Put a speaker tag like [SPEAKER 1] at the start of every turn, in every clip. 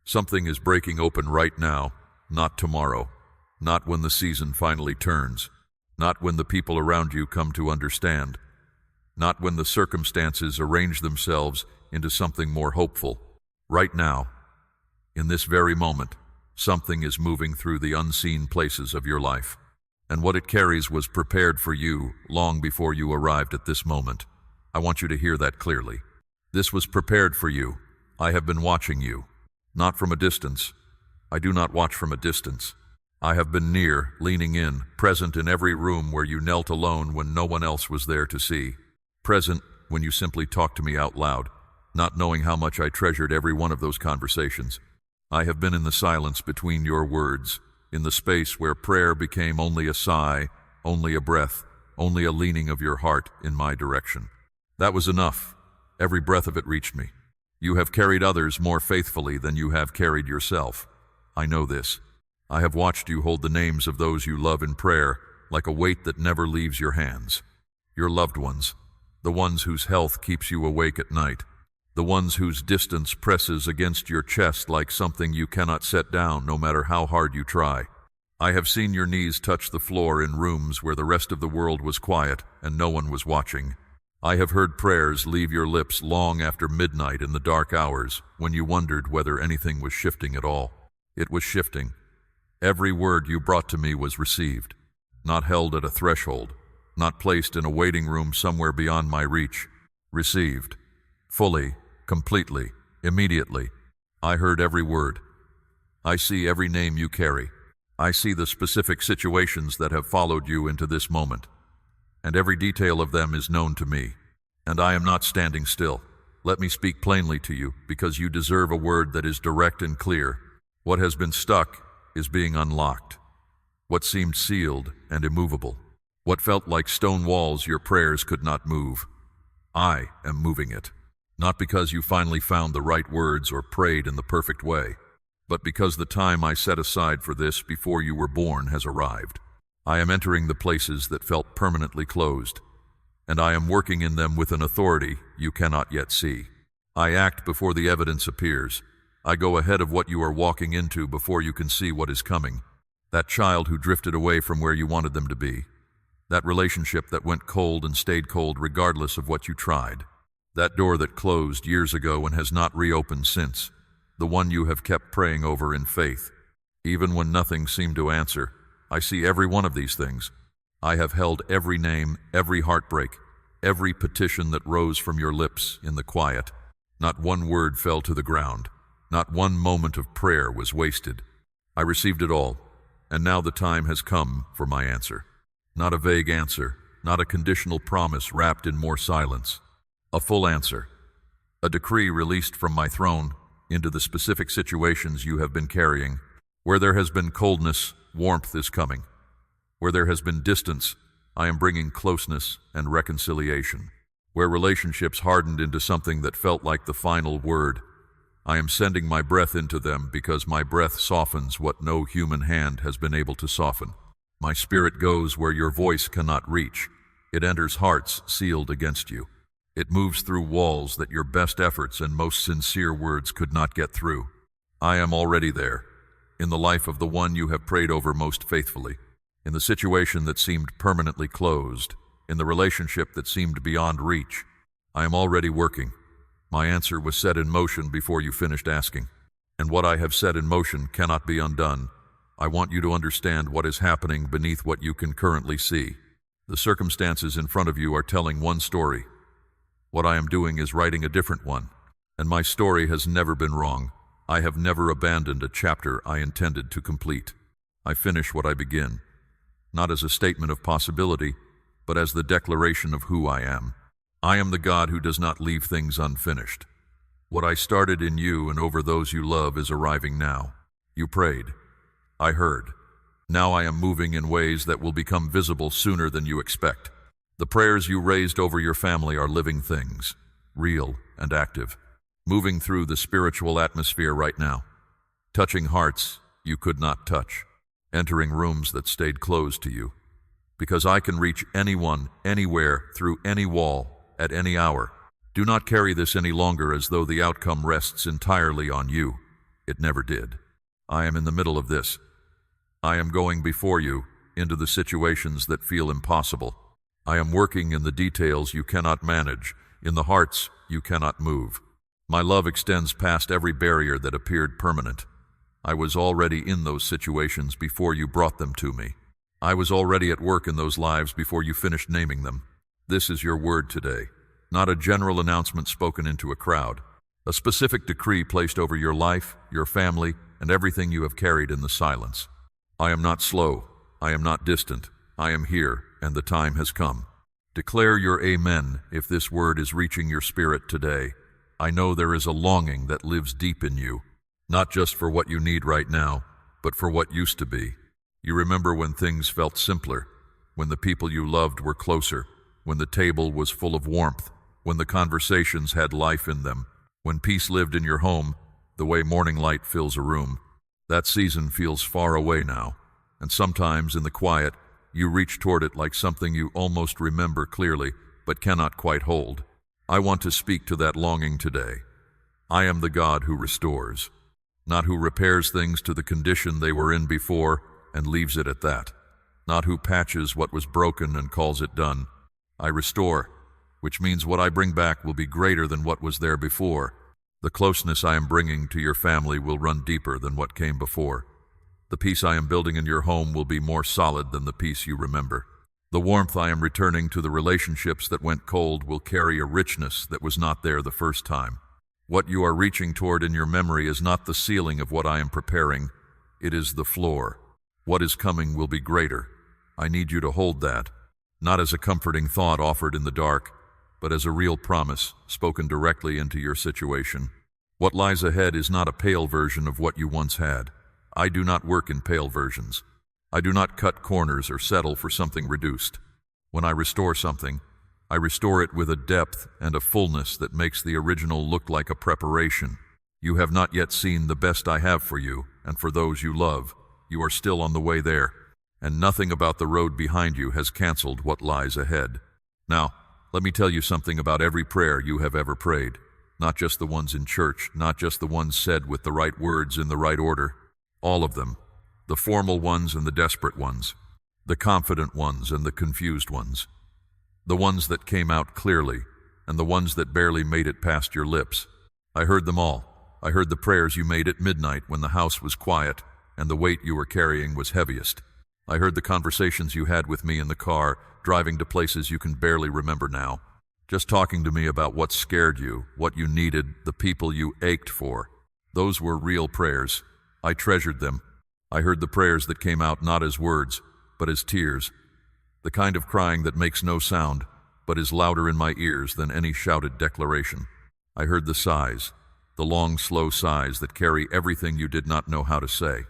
[SPEAKER 1] Something is breaking open right now, not tomorrow, not when the season finally turns, not when the people around you come to understand, not when the circumstances arrange themselves into something more hopeful. Right now, in this very moment, something is moving through the unseen places of your life, and what it carries was prepared for you long before you arrived at this moment. I want you to hear that clearly. This was prepared for you. I have been watching you, not from a distance. I do not watch from a distance. I have been near, leaning in, present in every room where you knelt alone when no one else was there to see. Present when you simply talked to me out loud, not knowing how much I treasured every one of those conversations. I have been in the silence between your words, in the space where prayer became only a sigh, only a breath, only a leaning of your heart in my direction. That was enough. Every breath of it reached me. You have carried others more faithfully than you have carried yourself. I know this. I have watched you hold the names of those you love in prayer like a weight that never leaves your hands. Your loved ones, the ones whose health keeps you awake at night, the ones whose distance presses against your chest like something you cannot set down no matter how hard you try. I have seen your knees touch the floor in rooms where the rest of the world was quiet and no one was watching. I have heard prayers leave your lips long after midnight in the dark hours when you wondered whether anything was shifting at all. It was shifting. Every word you brought to me was received, not held at a threshold, not placed in a waiting room somewhere beyond my reach. Received. Fully, completely, immediately. I heard every word. I see every name you carry. I see the specific situations that have followed you into this moment, and every detail of them is known to me. And I am not standing still. Let me speak plainly to you, because you deserve a word that is direct and clear. What has been stuck is being unlocked. What seemed sealed and immovable, what felt like stone walls your prayers could not move, I am moving it. Not because you finally found the right words or prayed in the perfect way, but because the time I set aside for this before you were born has arrived. I am entering the places that felt permanently closed, and I am working in them with an authority you cannot yet see. I act before the evidence appears. I go ahead of what you are walking into before you can see what is coming. That child who drifted away from where you wanted them to be. That relationship that went cold and stayed cold regardless of what you tried. That door that closed years ago and has not reopened since. The one you have kept praying over in faith. Even when nothing seemed to answer, I see every one of these things. I have held every name, every heartbreak, every petition that rose from your lips in the quiet. Not one word fell to the ground. Not one moment of prayer was wasted. I received it all, and now the time has come for my answer. Not a vague answer, not a conditional promise wrapped in more silence. A full answer. A decree released from my throne into the specific situations you have been carrying. Where there has been coldness, warmth is coming. Where there has been distance, I am bringing closeness and reconciliation. Where relationships hardened into something that felt like the final word, I am sending my breath into them because my breath softens what no human hand has been able to soften. My spirit goes where your voice cannot reach. It enters hearts sealed against you. It moves through walls that your best efforts and most sincere words could not get through. I am already there, in the life of the one you have prayed over most faithfully, in the situation that seemed permanently closed, in the relationship that seemed beyond reach. I am already working. My answer was set in motion before you finished asking, and what I have set in motion cannot be undone. I want you to understand what is happening beneath what you can currently see. The circumstances in front of you are telling one story. What I am doing is writing a different one, and my story has never been wrong. I have never abandoned a chapter I intended to complete. I finish what I begin, not as a statement of possibility, but as the declaration of who I am. I am the God who does not leave things unfinished. What I started in you and over those you love is arriving now. You prayed. I heard. Now I am moving in ways that will become visible sooner than you expect. The prayers you raised over your family are living things, real and active, moving through the spiritual atmosphere right now, touching hearts you could not touch, entering rooms that stayed closed to you. Because I can reach anyone, anywhere, through any wall, at any hour. Do not carry this any longer as though the outcome rests entirely on you. It never did. I am in the middle of this. I am going before you into the situations that feel impossible. I am working in the details you cannot manage, in the hearts you cannot move. My love extends past every barrier that appeared permanent. I was already in those situations before you brought them to me. I was already at work in those lives before you finished naming them. This is your word today, not a general announcement spoken into a crowd. A specific decree placed over your life, your family, and everything you have carried in the silence. I am not slow. I am not distant. I am here, and the time has come. Declare your amen if this word is reaching your spirit today. I know there is a longing that lives deep in you, not just for what you need right now, but for what used to be. You remember when things felt simpler, when the people you loved were closer, when the table was full of warmth, when the conversations had life in them, when peace lived in your home, the way morning light fills a room. That season feels far away now, and sometimes in the quiet, you reach toward it like something you almost remember clearly, but cannot quite hold. I want to speak to that longing today. I am the God who restores, not who repairs things to the condition they were in before and leaves it at that, not who patches what was broken and calls it done. I restore, which means what I bring back will be greater than what was there before. The closeness I am bringing to your family will run deeper than what came before. The peace I am building in your home will be more solid than the peace you remember. The warmth I am returning to the relationships that went cold will carry a richness that was not there the first time. What you are reaching toward in your memory is not the ceiling of what I am preparing. It is the floor. What is coming will be greater. I need you to hold that, not as a comforting thought offered in the dark, but as a real promise spoken directly into your situation. What lies ahead is not a pale version of what you once had. I do not work in pale versions. I do not cut corners or settle for something reduced. When I restore something, I restore it with a depth and a fullness that makes the original look like a preparation. You have not yet seen the best I have for you and for those you love. You are still on the way there, and nothing about the road behind you has canceled what lies ahead. Now, let me tell you something about every prayer you have ever prayed, not just the ones in church, not just the ones said with the right words in the right order. All of them, the formal ones and the desperate ones, the confident ones and the confused ones, the ones that came out clearly and the ones that barely made it past your lips. I heard them all. I heard the prayers you made at midnight when the house was quiet and the weight you were carrying was heaviest. I heard the conversations you had with me in the car, driving to places you can barely remember now, just talking to me about what scared you, what you needed, the people you ached for. Those were real prayers. I treasured them. I heard the prayers that came out not as words, but as tears, the kind of crying that makes no sound, but is louder in my ears than any shouted declaration. I heard the sighs, the long, slow sighs that carry everything you did not know how to say.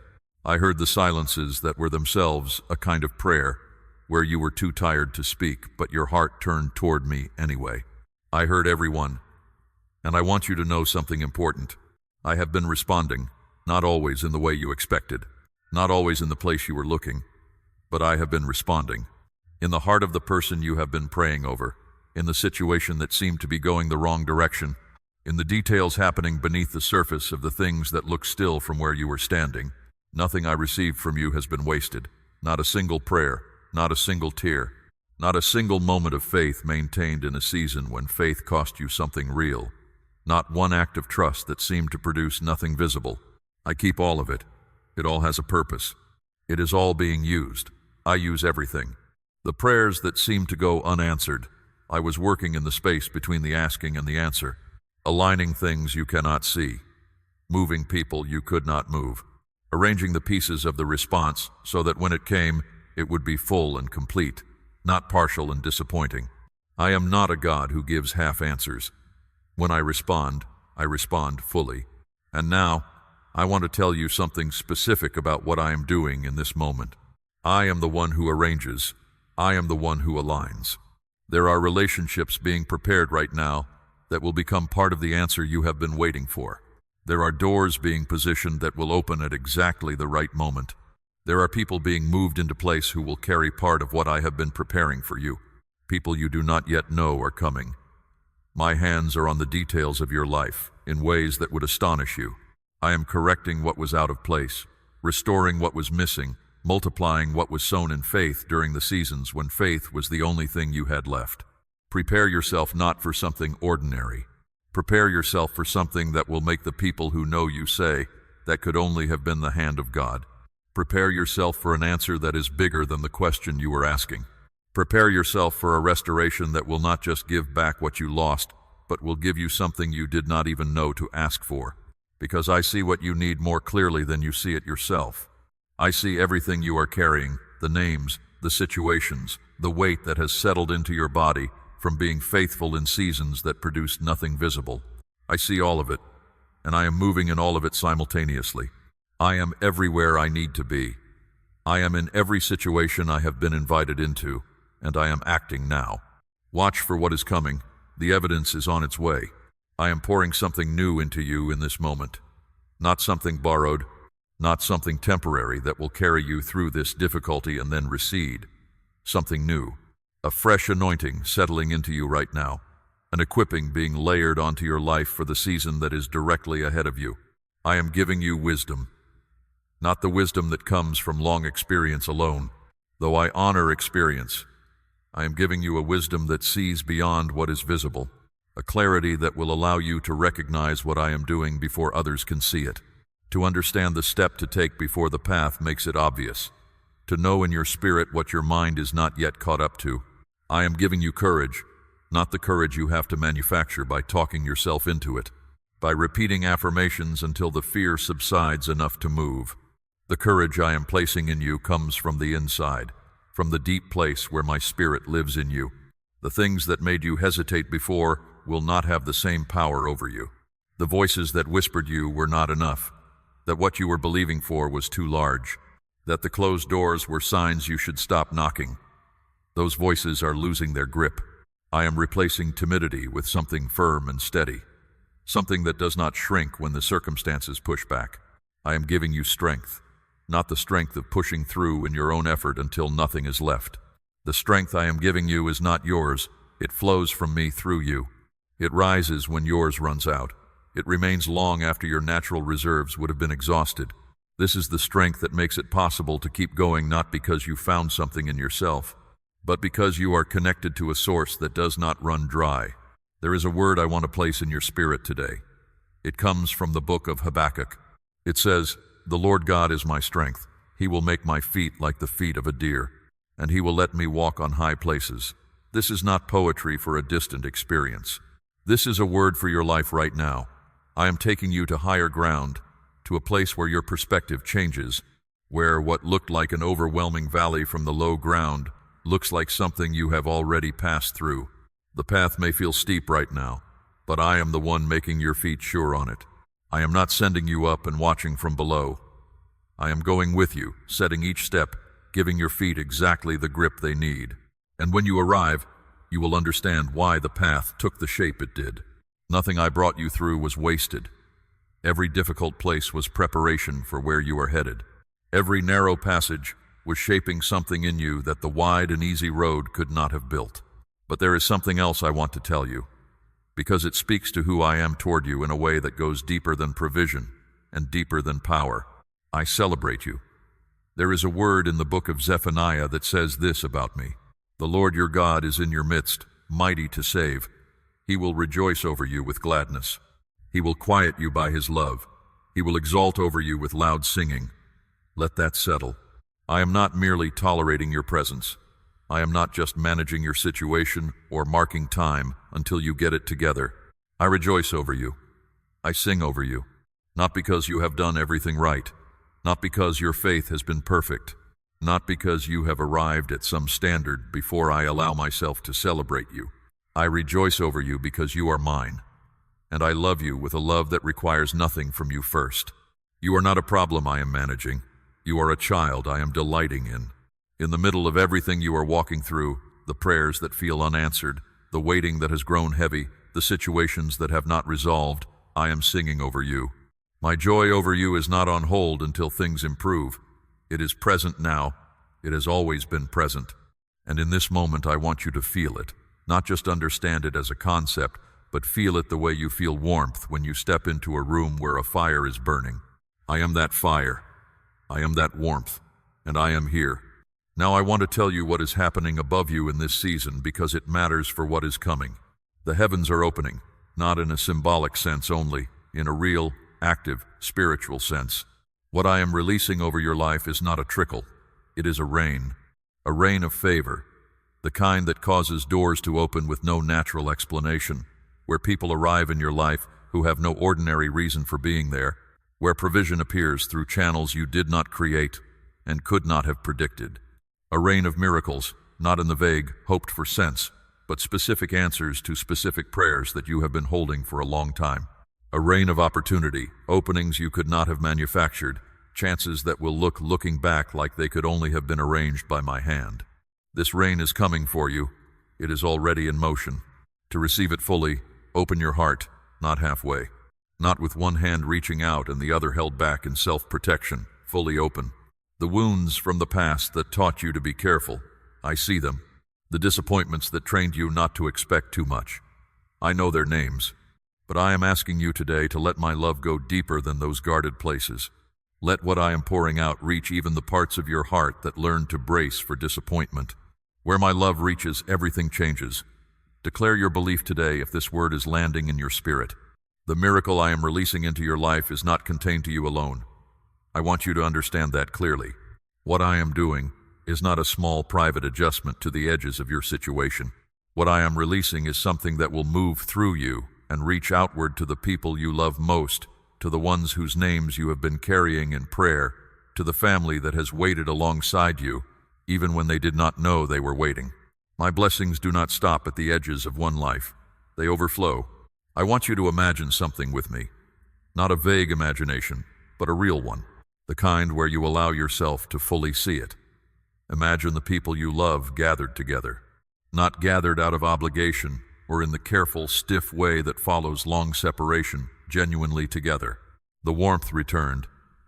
[SPEAKER 1] I heard the silences that were themselves a kind of prayer, where you were too tired to speak, but your heart turned toward me anyway. I heard everyone, and I want you to know something important. I have been responding, not always in the way you expected, not always in the place you were looking, but I have been responding. In the heart of the person you have been praying over, in the situation that seemed to be going the wrong direction, in the details happening beneath the surface of the things that look still from where you were standing. Nothing I received from you has been wasted. Not a single prayer, not a single tear, not a single moment of faith maintained in a season when faith cost you something real. Not one act of trust that seemed to produce nothing visible. I keep all of it. It all has a purpose. It is all being used. I use everything. The prayers that seemed to go unanswered, I was working in the space between the asking and the answer, aligning things you cannot see, moving people you could not move, arranging the pieces of the response so that when it came, it would be full and complete, not partial and disappointing. I am not a God who gives half answers. When I respond fully. And now, I want to tell you something specific about what I am doing in this moment. I am the one who arranges. I am the one who aligns. There are relationships being prepared right now that will become part of the answer you have been waiting for. There are doors being positioned that will open at exactly the right moment. There are people being moved into place who will carry part of what I have been preparing for you. People you do not yet know are coming. My hands are on the details of your life in ways that would astonish you. I am correcting what was out of place, restoring what was missing, multiplying what was sown in faith during the seasons when faith was the only thing you had left. Prepare yourself not for something ordinary. Prepare yourself for something that will make the people who know you say, that could only have been the hand of God. Prepare yourself for an answer that is bigger than the question you were asking. Prepare yourself for a restoration that will not just give back what you lost, but will give you something you did not even know to ask for. Because I see what you need more clearly than you see it yourself. I see everything you are carrying, the names, the situations, the weight that has settled into your body from being faithful in seasons that produced nothing visible. I see all of it, and I am moving in all of it simultaneously. I am everywhere I need to be. I am in every situation I have been invited into, and I am acting now. Watch for what is coming. The evidence is on its way. I am pouring something new into you in this moment. Not something borrowed, not something temporary that will carry you through this difficulty and then recede. Something new. A fresh anointing settling into you right now. An equipping being layered onto your life for the season that is directly ahead of you. I am giving you wisdom. Not the wisdom that comes from long experience alone, though I honor experience. I am giving you a wisdom that sees beyond what is visible, a clarity that will allow you to recognize what I am doing before others can see it, to understand the step to take before the path makes it obvious, to know in your spirit what your mind is not yet caught up to. I am giving you courage, not the courage you have to manufacture by talking yourself into it, by repeating affirmations until the fear subsides enough to move. The courage I am placing in you comes from the inside, from the deep place where my spirit lives in you. The things that made you hesitate before will not have the same power over you. The voices that whispered you were not enough, that what you were believing for was too large, that the closed doors were signs you should stop knocking. Those voices are losing their grip. I am replacing timidity with something firm and steady, something that does not shrink when the circumstances push back. I am giving you strength, not the strength of pushing through in your own effort until nothing is left. The strength I am giving you is not yours. It flows from me through you. It rises when yours runs out. It remains long after your natural reserves would have been exhausted. This is the strength that makes it possible to keep going, not because you found something in yourself, but because you are connected to a source that does not run dry. There is a word I want to place in your spirit today. It comes from the book of Habakkuk. It says, "The Lord God is my strength. He will make my feet like the feet of a deer, and he will let me walk on high places." This is not poetry for a distant experience. This is a word for your life right now. I am taking you to higher ground, to a place where your perspective changes, where what looked like an overwhelming valley from the low ground looks like something you have already passed through. The path may feel steep right now, but I am the one making your feet sure on it. I am not sending you up and watching from below. I am going with you, setting each step, giving your feet exactly the grip they need. And when you arrive, you will understand why the path took the shape it did. Nothing I brought you through was wasted. Every difficult place was preparation for where you are headed. Every narrow passage was shaping something in you that the wide and easy road could not have built. But there is something else I want to tell you, because it speaks to who I am toward you in a way that goes deeper than provision and deeper than power. I celebrate you. There is a word in the book of Zephaniah that says this about me: "The Lord your God is in your midst, mighty to save. He will rejoice over you with gladness. He will quiet you by his love. He will exalt over you with loud singing." Let that settle. I am not merely tolerating your presence. I am not just managing your situation or marking time until you get it together. I rejoice over you. I sing over you. Not because you have done everything right. Not because your faith has been perfect. Not because you have arrived at some standard before I allow myself to celebrate you. I rejoice over you because you are mine. And I love you with a love that requires nothing from you first. You are not a problem I am managing. You are a child I am delighting in. In the middle of everything you are walking through, the prayers that feel unanswered, the waiting that has grown heavy, the situations that have not resolved, I am singing over you. My joy over you is not on hold until things improve. It is present now. It has always been present. And in this moment I want you to feel it, not just understand it as a concept, but feel it the way you feel warmth when you step into a room where a fire is burning. I am that fire. I am that warmth, and I am here. Now I want to tell you what is happening above you in this season because it matters for what is coming. The heavens are opening, not in a symbolic sense only, in a real, active, spiritual sense. What I am releasing over your life is not a trickle. It is a rain of favor, the kind that causes doors to open with no natural explanation, where people arrive in your life who have no ordinary reason for being there, where provision appears through channels you did not create and could not have predicted. A rain of miracles, not in the vague, hoped-for sense, but specific answers to specific prayers that you have been holding for a long time. A rain of opportunity, openings you could not have manufactured, chances that will looking back like they could only have been arranged by my hand. This rain is coming for you. It is already in motion. To receive it fully, open your heart, not halfway. Not with one hand reaching out and the other held back in self-protection, fully open. The wounds from the past that taught you to be careful, I see them. The disappointments that trained you not to expect too much. I know their names. But I am asking you today to let my love go deeper than those guarded places. Let what I am pouring out reach even the parts of your heart that learned to brace for disappointment. Where my love reaches, everything changes. Declare your belief today if this word is landing in your spirit. The miracle I am releasing into your life is not contained to you alone. I want you to understand that clearly. What I am doing is not a small private adjustment to the edges of your situation. What I am releasing is something that will move through you and reach outward to the people you love most, to the ones whose names you have been carrying in prayer, to the family that has waited alongside you, even when they did not know they were waiting. My blessings do not stop at the edges of one life. They overflow. I want you to imagine something with me. Not a vague imagination, but a real one. The kind where you allow yourself to fully see it. Imagine the people you love gathered together. Not gathered out of obligation or in the careful, stiff way that follows long separation, genuinely together. The warmth returned,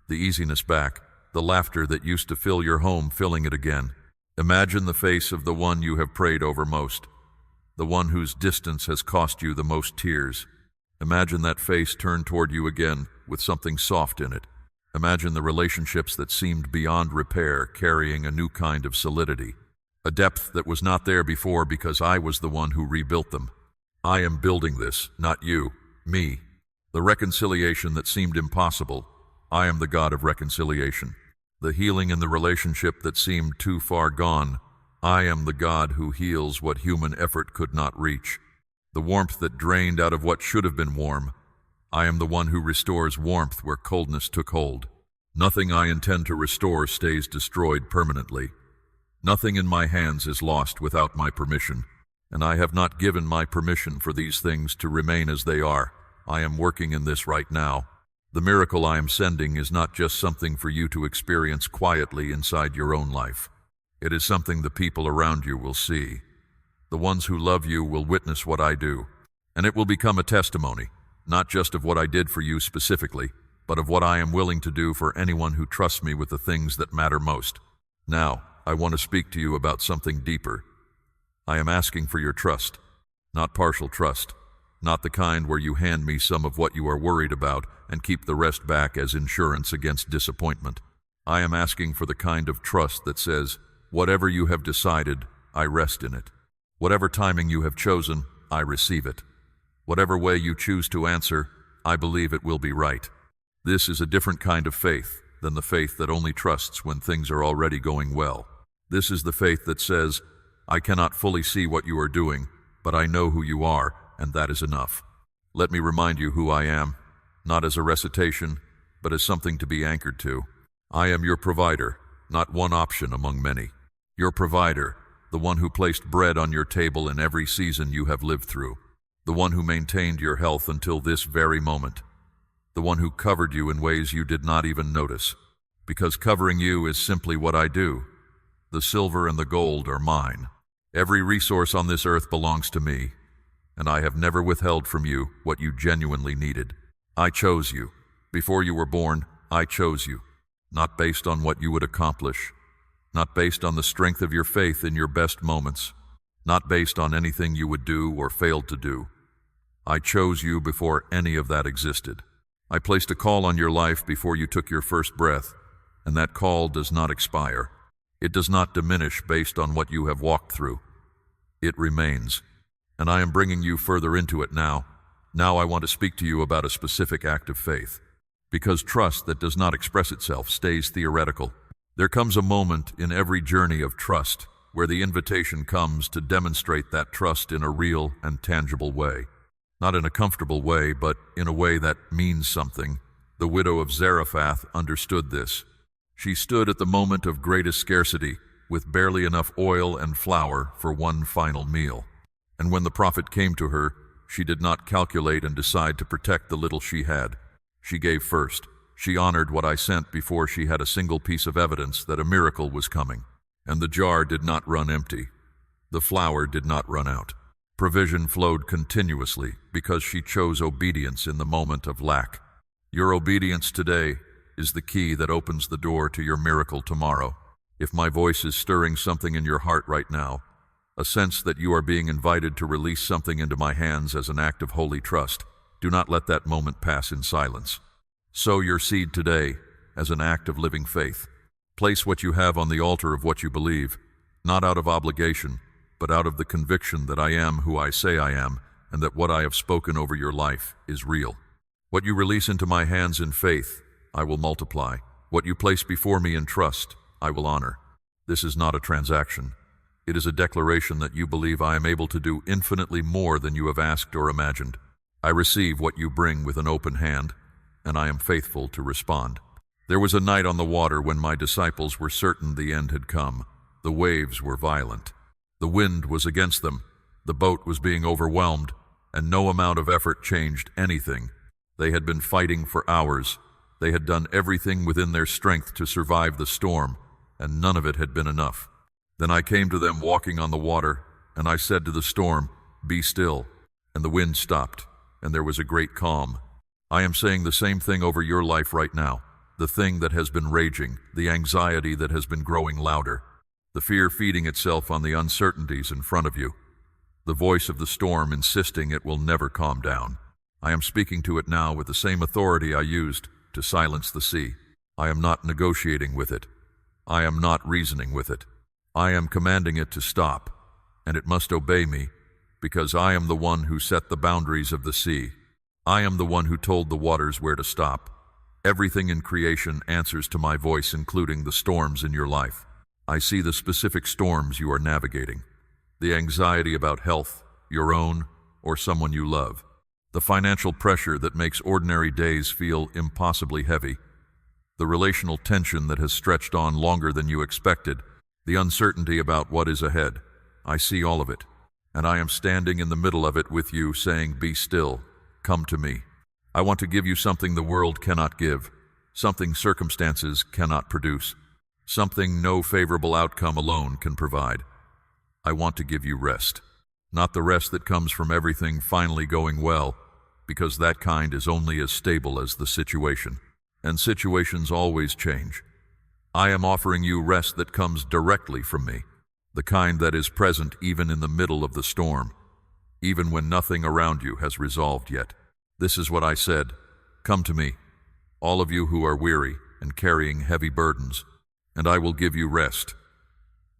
[SPEAKER 1] the easiness back, the laughter that used to fill your home filling it again. Imagine the face of the one you have prayed over most, the one whose distance has cost you the most tears. Imagine that face turned toward you again with something soft in it. Imagine the relationships that seemed beyond repair carrying a new kind of solidity, a depth that was not there before because I was the one who rebuilt them. I am building this, not you, me. The reconciliation that seemed impossible, I am the God of reconciliation. The healing in the relationship that seemed too far gone, I am the God who heals what human effort could not reach. The warmth that drained out of what should have been warm, I am the one who restores warmth where coldness took hold. Nothing I intend to restore stays destroyed permanently. Nothing in my hands is lost without my permission, and I have not given my permission for these things to remain as they are. I am working in this right now. The miracle I am sending is not just something for you to experience quietly inside your own life. It is something the people around you will see. The ones who love you will witness what I do, and it will become a testimony, not just of what I did for you specifically, but of what I am willing to do for anyone who trusts me with the things that matter most. Now, I want to speak to you about something deeper. I am asking for your trust, not partial trust, not the kind where you hand me some of what you are worried about and keep the rest back as insurance against disappointment. I am asking for the kind of trust that says, whatever you have decided, I rest in it. Whatever timing you have chosen, I receive it. Whatever way you choose to answer, I believe it will be right. This is a different kind of faith than the faith that only trusts when things are already going well. This is the faith that says, I cannot fully see what you are doing, but I know who you are, and that is enough. Let me remind you who I am, not as a recitation, but as something to be anchored to. I am your provider, not one option among many. Your provider, the one who placed bread on your table in every season you have lived through, the one who maintained your health until this very moment, the one who covered you in ways you did not even notice, because covering you is simply what I do. The silver and the gold are mine. Every resource on this earth belongs to me, and I have never withheld from you what you genuinely needed. I chose you. Before you were born, I chose you, not based on what you would accomplish, not based on the strength of your faith in your best moments, not based on anything you would do or failed to do. I chose you before any of that existed. I placed a call on your life before you took your first breath, and that call does not expire. It does not diminish based on what you have walked through. It remains, and I am bringing you further into it now. Now I want to speak to you about a specific act of faith, because trust that does not express itself stays theoretical. There comes a moment in every journey of trust where the invitation comes to demonstrate that trust in a real and tangible way. Not in a comfortable way, but in a way that means something. The widow of Zarephath understood this. She stood at the moment of greatest scarcity, with barely enough oil and flour for one final meal. And when the prophet came to her, she did not calculate and decide to protect the little she had. She gave first. She honored what I sent before she had a single piece of evidence that a miracle was coming. And the jar did not run empty. The flour did not run out. Provision flowed continuously because she chose obedience in the moment of lack. Your obedience today is the key that opens the door to your miracle tomorrow. If my voice is stirring something in your heart right now, a sense that you are being invited to release something into my hands as an act of holy trust, do not let that moment pass in silence. Sow your seed today as an act of living faith. Place what you have on the altar of what you believe, not out of obligation, but out of the conviction that I am who I say I am, and that what I have spoken over your life is real. What you release into my hands in faith, I will multiply. What you place before me in trust, I will honor. This is not a transaction. It is a declaration that you believe I am able to do infinitely more than you have asked or imagined. I receive what you bring with an open hand, and I am faithful to respond. There was a night on the water when my disciples were certain the end had come. The waves were violent. The wind was against them. The boat was being overwhelmed, and no amount of effort changed anything. They had been fighting for hours. They had done everything within their strength to survive the storm, and none of it had been enough. Then I came to them walking on the water, and I said to the storm, "Be still." And the wind stopped, and there was a great calm. I am saying the same thing over your life right now. The thing that has been raging, the anxiety that has been growing louder, the fear feeding itself on the uncertainties in front of you, the voice of the storm insisting it will never calm down. I am speaking to it now with the same authority I used to silence the sea. I am not negotiating with it. I am not reasoning with it. I am commanding it to stop, and it must obey me, because I am the one who set the boundaries of the sea. I am the one who told the waters where to stop. Everything in creation answers to my voice, including the storms in your life. I see the specific storms you are navigating. The anxiety about health, your own, or someone you love. The financial pressure that makes ordinary days feel impossibly heavy. The relational tension that has stretched on longer than you expected. The uncertainty about what is ahead. I see all of it, and I am standing in the middle of it with you, saying, "Be still, come to me." I want to give you something the world cannot give, something circumstances cannot produce, something no favorable outcome alone can provide. I want to give you rest, not the rest that comes from everything finally going well, because that kind is only as stable as the situation, and situations always change. I am offering you rest that comes directly from me, the kind that is present even in the middle of the storm, even when nothing around you has resolved yet. This is what I said: "Come to me, all of you who are weary and carrying heavy burdens, and I will give you rest."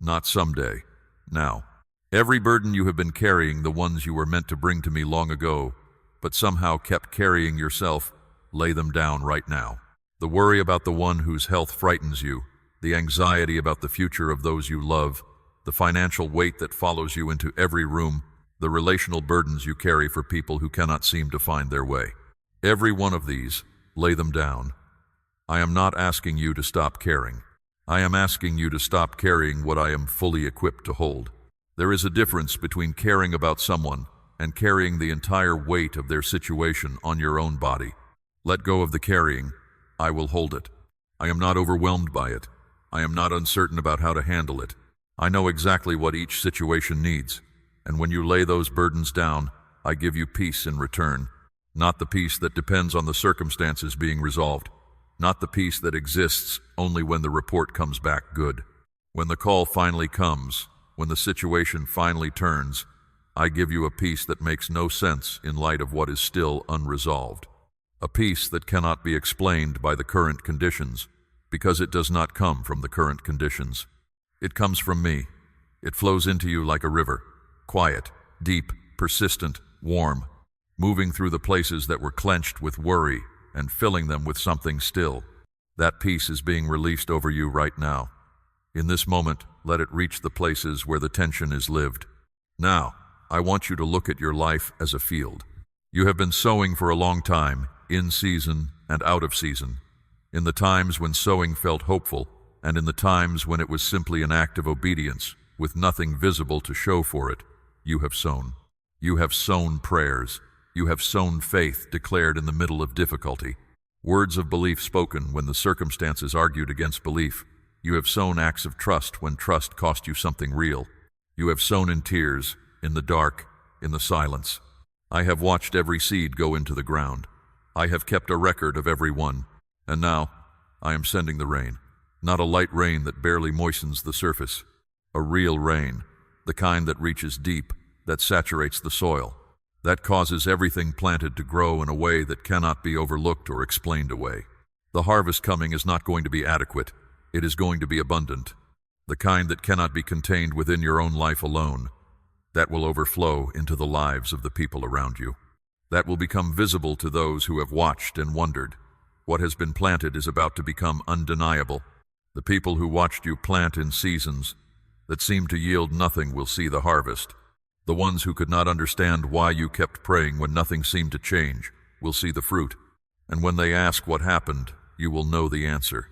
[SPEAKER 1] Not someday, now. Every burden you have been carrying, the ones you were meant to bring to me long ago, but somehow kept carrying yourself, lay them down right now. The worry about the one whose health frightens you, the anxiety about the future of those you love, the financial weight that follows you into every room, the relational burdens you carry for people who cannot seem to find their way. Every one of these, lay them down. I am not asking you to stop caring. I am asking you to stop carrying what I am fully equipped to hold. There is a difference between caring about someone and carrying the entire weight of their situation on your own body. Let go of the carrying. I will hold it. I am not overwhelmed by it. I am not uncertain about how to handle it. I know exactly what each situation needs. And when you lay those burdens down, I give you peace in return. Not the peace that depends on the circumstances being resolved. Not the peace that exists only when the report comes back good. When the call finally comes, when the situation finally turns, I give you a peace that makes no sense in light of what is still unresolved. A peace that cannot be explained by the current conditions, because it does not come from the current conditions. It comes from me. It flows into you like a river, quiet, deep, persistent, warm, moving through the places that were clenched with worry and filling them with something still. That peace is being released over you right now. In this moment, let it reach the places where the tension is lived. Now, I want you to look at your life as a field. You have been sowing for a long time, in season and out of season. In the times when sowing felt hopeful, and in the times when it was simply an act of obedience, with nothing visible to show for it, you have sown. You have sown prayers. You have sown faith declared in the middle of difficulty. Words of belief spoken when the circumstances argued against belief. You have sown acts of trust when trust cost you something real. You have sown in tears, in the dark, in the silence. I have watched every seed go into the ground. I have kept a record of every one. And now, I am sending the rain. Not a light rain that barely moistens the surface. A real rain, the kind that reaches deep, that saturates the soil, that causes everything planted to grow in a way that cannot be overlooked or explained away. The harvest coming is not going to be adequate. It is going to be abundant. The kind that cannot be contained within your own life alone, that will overflow into the lives of the people around you. That will become visible to those who have watched and wondered. What has been planted is about to become undeniable. The people who watched you plant in seasons that seemed to yield nothing will see the harvest. The ones who could not understand why you kept praying when nothing seemed to change will see the fruit. And when they ask what happened, you will know the answer.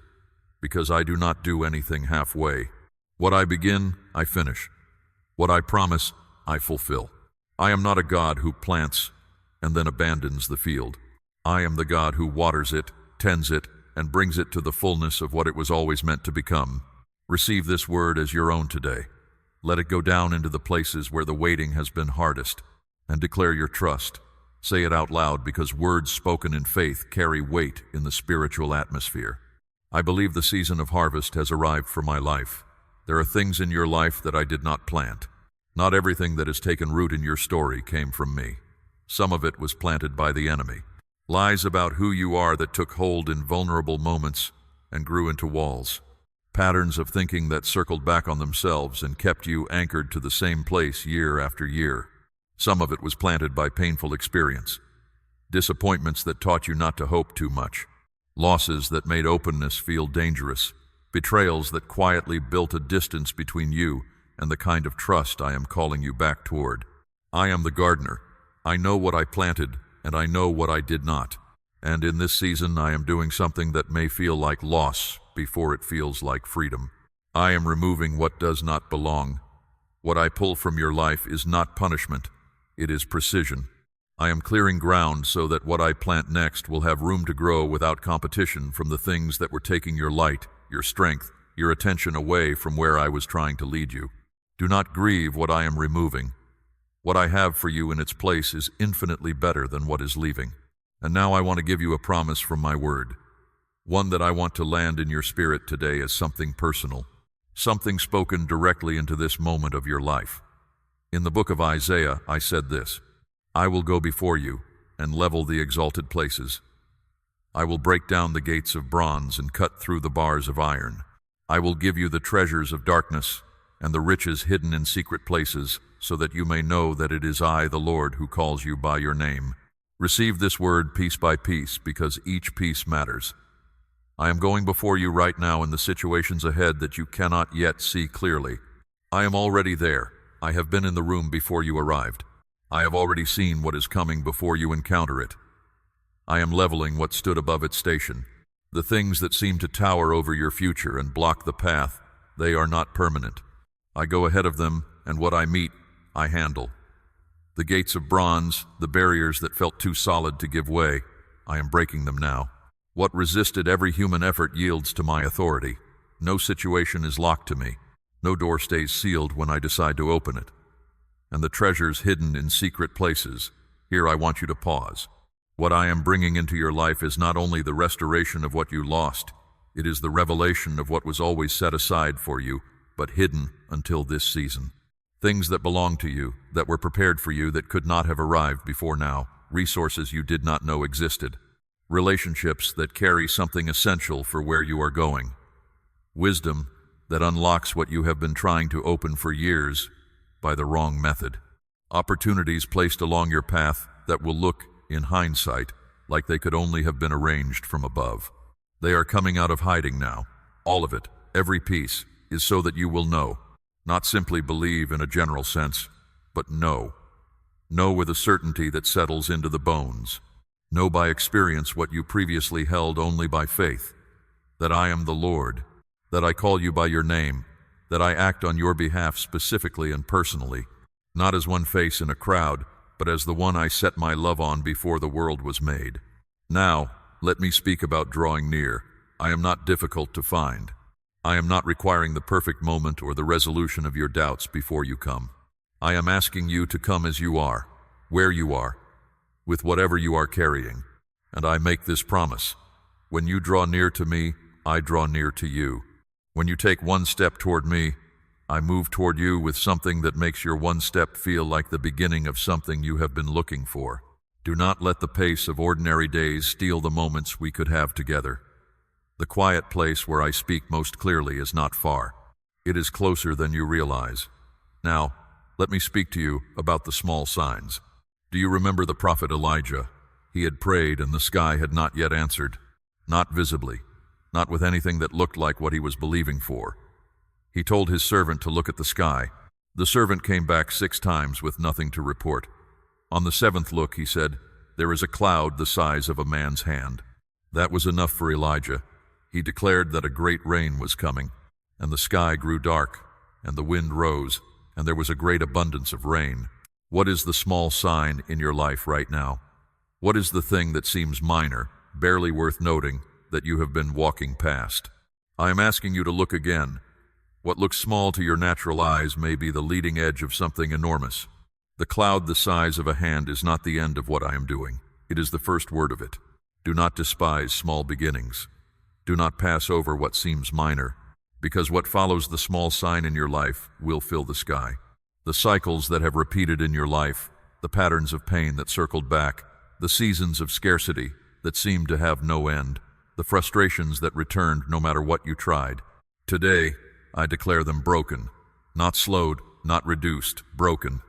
[SPEAKER 1] Because I do not do anything halfway. What I begin, I finish. What I promise, I fulfill. I am not a God who plants and then abandons the field. I am the God who waters it, tends it, and brings it to the fullness of what it was always meant to become. Receive this word as your own today. Let it go down into the places where the waiting has been hardest, and declare your trust. Say it out loud, because words spoken in faith carry weight in the spiritual atmosphere. I believe the season of harvest has arrived for my life. There are things in your life that I did not plant. Not everything that has taken root in your story came from me. Some of it was planted by the enemy. Lies about who you are that took hold in vulnerable moments and grew into walls. Patterns of thinking that circled back on themselves and kept you anchored to the same place year after year. Some of it was planted by painful experience. Disappointments that taught you not to hope too much. Losses that made openness feel dangerous. Betrayals that quietly built a distance between you and the kind of trust I am calling you back toward. I am the gardener. I know what I planted, and I know what I did not. And in this season, I am doing something that may feel like loss before it feels like freedom. I am removing what does not belong. What I pull from your life is not punishment. It is precision. I am clearing ground so that what I plant next will have room to grow without competition from the things that were taking your light, your strength, your attention away from where I was trying to lead you. Do not grieve what I am removing. What I have for you in its place is infinitely better than what is leaving. And now I want to give you a promise from my word. One that I want to land in your spirit today as something personal. Something spoken directly into this moment of your life. In the book of Isaiah, I said this: I will go before you and level the exalted places. I will break down the gates of bronze and cut through the bars of iron. I will give you the treasures of darkness and the riches hidden in secret places, so that you may know that it is I, the Lord, who calls you by your name. Receive this word piece by piece, because each piece matters. I am going before you right now in the situations ahead that you cannot yet see clearly. I am already there. I have been in the room before you arrived. I have already seen what is coming before you encounter it. I am leveling what stood above its station. The things that seem to tower over your future and block the path, they are not permanent. I go ahead of them, and what I meet, I handle. The gates of bronze, the barriers that felt too solid to give way, I am breaking them now. What resisted every human effort yields to my authority. No situation is locked to me. No door stays sealed when I decide to open it. And the treasures hidden in secret places, here I want you to pause. What I am bringing into your life is not only the restoration of what you lost, it is the revelation of what was always set aside for you, but hidden until this season. Things that belong to you, that were prepared for you, that could not have arrived before now, resources you did not know existed, relationships that carry something essential for where you are going, wisdom that unlocks what you have been trying to open for years by the wrong method, opportunities placed along your path that will look, in hindsight, like they could only have been arranged from above. They are coming out of hiding now. All of it, every piece, is so that you will know. Not simply believe in a general sense, but know. Know with a certainty that settles into the bones. Know by experience what you previously held only by faith. That I am the Lord. That I call you by your name. That I act on your behalf specifically and personally. Not as one face in a crowd, but as the one I set my love on before the world was made. Now, let me speak about drawing near. I am not difficult to find. I am not requiring the perfect moment or the resolution of your doubts before you come. I am asking you to come as you are, where you are, with whatever you are carrying. And I make this promise. When you draw near to me, I draw near to you. When you take one step toward me, I move toward you with something that makes your one step feel like the beginning of something you have been looking for. Do not let the pace of ordinary days steal the moments we could have together. The quiet place where I speak most clearly is not far. It is closer than you realize. Now, let me speak to you about the small signs. Do you remember the prophet Elijah? He had prayed and the sky had not yet answered. Not visibly. Not with anything that looked like what he was believing for. He told his servant to look at the sky. The servant came back 6 times with nothing to report. On the 7th look, he said, "There is a cloud the size of a man's hand." That was enough for Elijah. He declared that a great rain was coming, and the sky grew dark, and the wind rose, and there was a great abundance of rain. What is the small sign in your life right now? What is the thing that seems minor, barely worth noting, that you have been walking past? I am asking you to look again. What looks small to your natural eyes may be the leading edge of something enormous. The cloud the size of a hand is not the end of what I am doing. It is the first word of it. Do not despise small beginnings. Do not pass over what seems minor, because what follows the small sign in your life will fill the sky. The cycles that have repeated in your life, the patterns of pain that circled back, the seasons of scarcity that seemed to have no end, the frustrations that returned no matter what you tried. Today, I declare them broken, not slowed, not reduced, broken.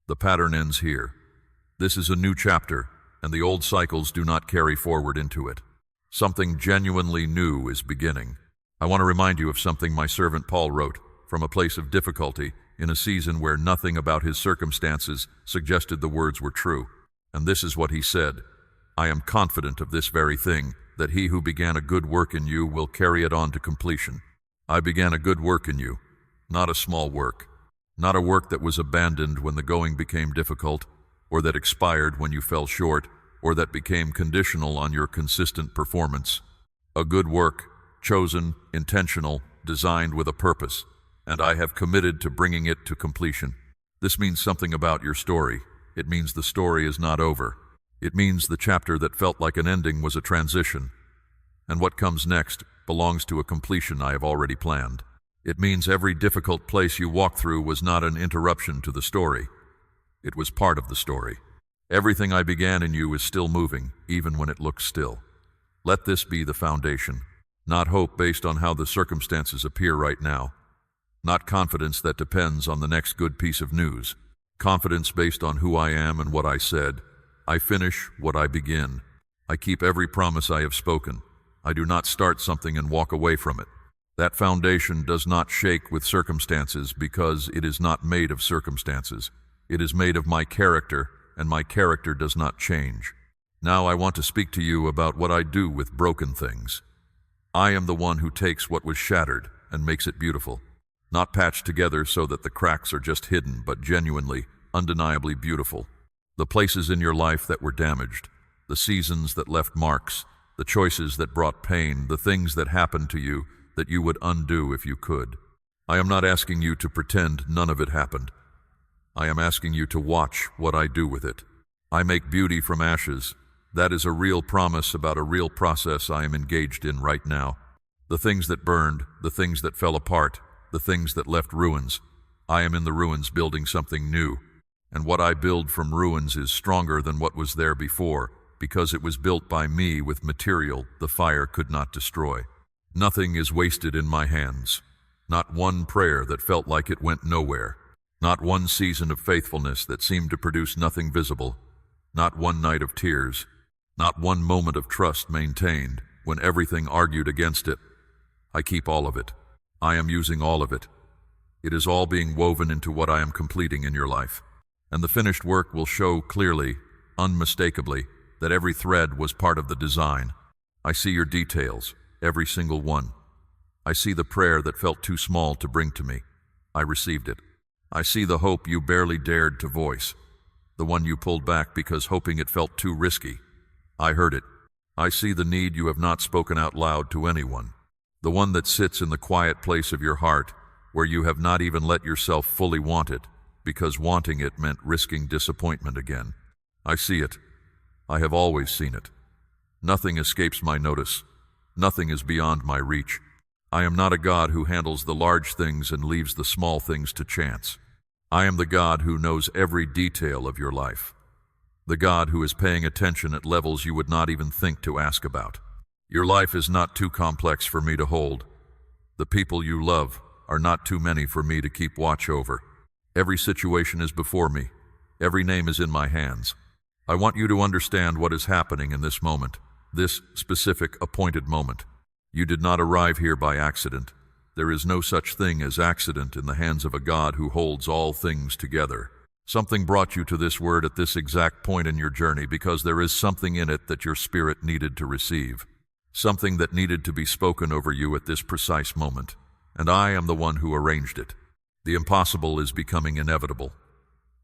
[SPEAKER 1] The pattern ends here. This is a new chapter, and the old cycles do not carry forward into it. Something genuinely new is beginning. I want to remind you of something my servant Paul wrote from a place of difficulty in a season where nothing about his circumstances suggested the words were true. And this is what he said, "I am confident of this very thing, that he who began a good work in you will carry it on to completion." I began a good work in you, not a small work, not a work that was abandoned when the going became difficult, or that expired when you fell short, or that became conditional on your consistent performance. A good work, chosen, intentional, designed with a purpose, and I have committed to bringing it to completion. This means something about your story. It means the story is not over. It means the chapter that felt like an ending was a transition, and what comes next belongs to a completion I have already planned. It means every difficult place you walked through was not an interruption to the story. It was part of the story. Everything I began in you is still moving, even when it looks still. Let this be the foundation, not hope based on how the circumstances appear right now, not confidence that depends on the next good piece of news, confidence based on who I am and what I said. I finish what I begin. I keep every promise I have spoken. I do not start something and walk away from it. That foundation does not shake with circumstances because it is not made of circumstances. It is made of my character, and my character does not change. Now I want to speak to you about what I do with broken things. I am the one who takes what was shattered and makes it beautiful, not patched together so that the cracks are just hidden, but genuinely, undeniably beautiful. The places in your life that were damaged, the seasons that left marks, the choices that brought pain, the things that happened to you that you would undo if you could. I am not asking you to pretend none of it happened. I am asking you to watch what I do with it. I make beauty from ashes. That is a real promise about a real process I am engaged in right now. The things that burned, the things that fell apart, the things that left ruins, I am in the ruins building something new, and what I build from ruins is stronger than what was there before, because it was built by me with material the fire could not destroy. Nothing is wasted in my hands. Not one prayer that felt like it went nowhere. Not one season of faithfulness that seemed to produce nothing visible. Not one night of tears. Not one moment of trust maintained when everything argued against it. I keep all of it. I am using all of it. It is all being woven into what I am completing in your life. And the finished work will show clearly, unmistakably, that every thread was part of the design. I see your details, every single one. I see the prayer that felt too small to bring to me. I received it. I see the hope you barely dared to voice, the one you pulled back because hoping it felt too risky. I heard it. I see the need you have not spoken out loud to anyone, the one that sits in the quiet place of your heart where you have not even let yourself fully want it, because wanting it meant risking disappointment again. I see it. I have always seen it. Nothing escapes my notice. Nothing is beyond my reach. I am not a God who handles the large things and leaves the small things to chance. I am the God who knows every detail of your life. The God who is paying attention at levels you would not even think to ask about. Your life is not too complex for me to hold. The people you love are not too many for me to keep watch over. Every situation is before me. Every name is in my hands. I want you to understand what is happening in this moment, this specific appointed moment. You did not arrive here by accident. There is no such thing as accident in the hands of a God who holds all things together. Something brought you to this word at this exact point in your journey because there is something in it that your spirit needed to receive. Something that needed to be spoken over you at this precise moment. And I am the one who arranged it. The impossible is becoming inevitable.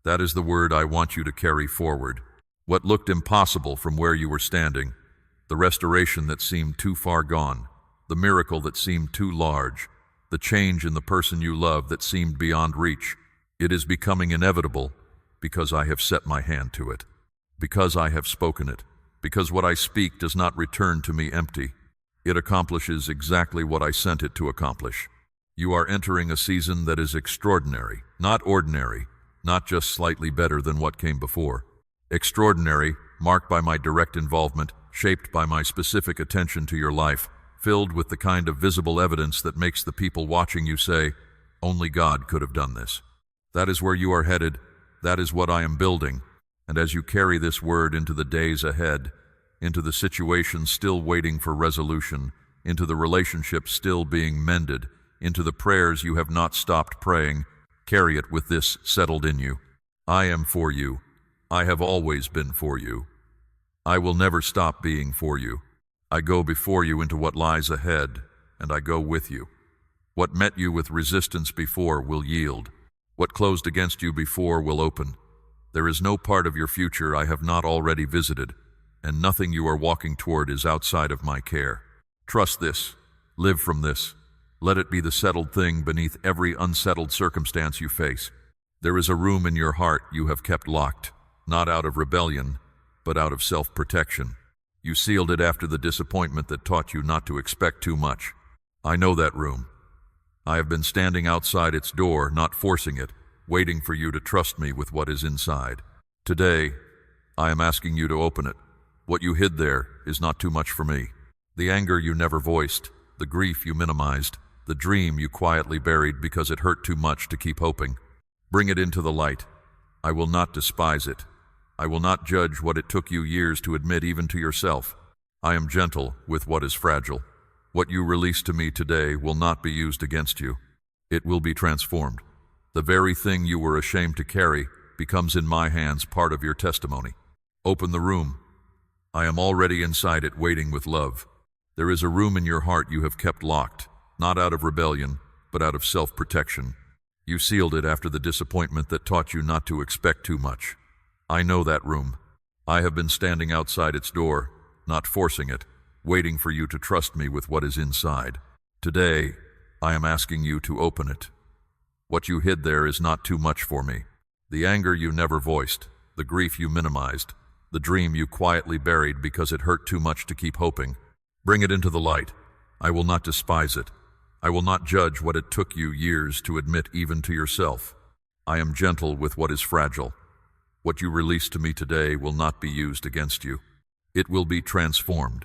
[SPEAKER 1] That is the word I want you to carry forward. What looked impossible from where you were standing, the restoration that seemed too far gone, the miracle that seemed too large, the change in the person you love that seemed beyond reach. It is becoming inevitable because I have set my hand to it, because I have spoken it, because what I speak does not return to me empty. It accomplishes exactly what I sent it to accomplish. You are entering a season that is extraordinary, not ordinary, not just slightly better than what came before. Extraordinary, marked by my direct involvement, shaped by my specific attention to your life, filled with the kind of visible evidence that makes the people watching you say, "Only God could have done this." That is where you are headed. That is what I am building. And as you carry this word into the days ahead, into the situation still waiting for resolution, into the relationship still being mended, into the prayers you have not stopped praying, carry it with this settled in you. I am for you. I have always been for you. I will never stop being for you. I go before you into what lies ahead, and I go with you. What met you with resistance before will yield. What closed against you before will open. There is no part of your future I have not already visited, and nothing you are walking toward is outside of my care. Trust this. Live from this. Let it be the settled thing beneath every unsettled circumstance you face. There is a room in your heart you have kept locked, not out of rebellion, but out of self-protection. You sealed it after the disappointment that taught you not to expect too much. I know that room. I have been standing outside its door, not forcing it, waiting for you to trust me with what is inside. Today, I am asking you to open it. What you hid there is not too much for me. The anger you never voiced, the grief you minimized, the dream you quietly buried because it hurt too much to keep hoping. Bring it into the light. I will not despise it. I will not judge what it took you years to admit even to yourself. I am gentle with what is fragile. What you release to me today will not be used against you. It will be transformed. The very thing you were ashamed to carry becomes in my hands part of your testimony. Open the room. I am already inside it waiting with love. There is a room in your heart you have kept locked, not out of rebellion, but out of self-protection. You sealed it after the disappointment that taught you not to expect too much. I know that room. I have been standing outside its door, not forcing it, waiting for you to trust me with what is inside. Today, I am asking you to open it. What you hid there is not too much for me. The anger you never voiced, the grief you minimized, the dream you quietly buried because it hurt too much to keep hoping. Bring it into the light. I will not despise it. I will not judge what it took you years to admit even to yourself. I am gentle with what is fragile. What you release to me today will not be used against you. It will be transformed.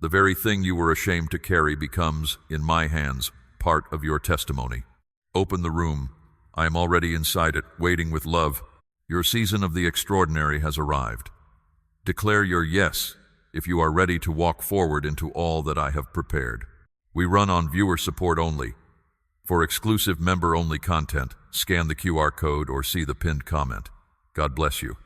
[SPEAKER 1] The very thing you were ashamed to carry becomes, in my hands, part of your testimony. Open the room. I am already inside it, waiting with love. Your season of the extraordinary has arrived. Declare your yes if you are ready to walk forward into all that I have prepared. We run on viewer support only. For exclusive member-only content, scan the QR code or see the pinned comment. God bless you.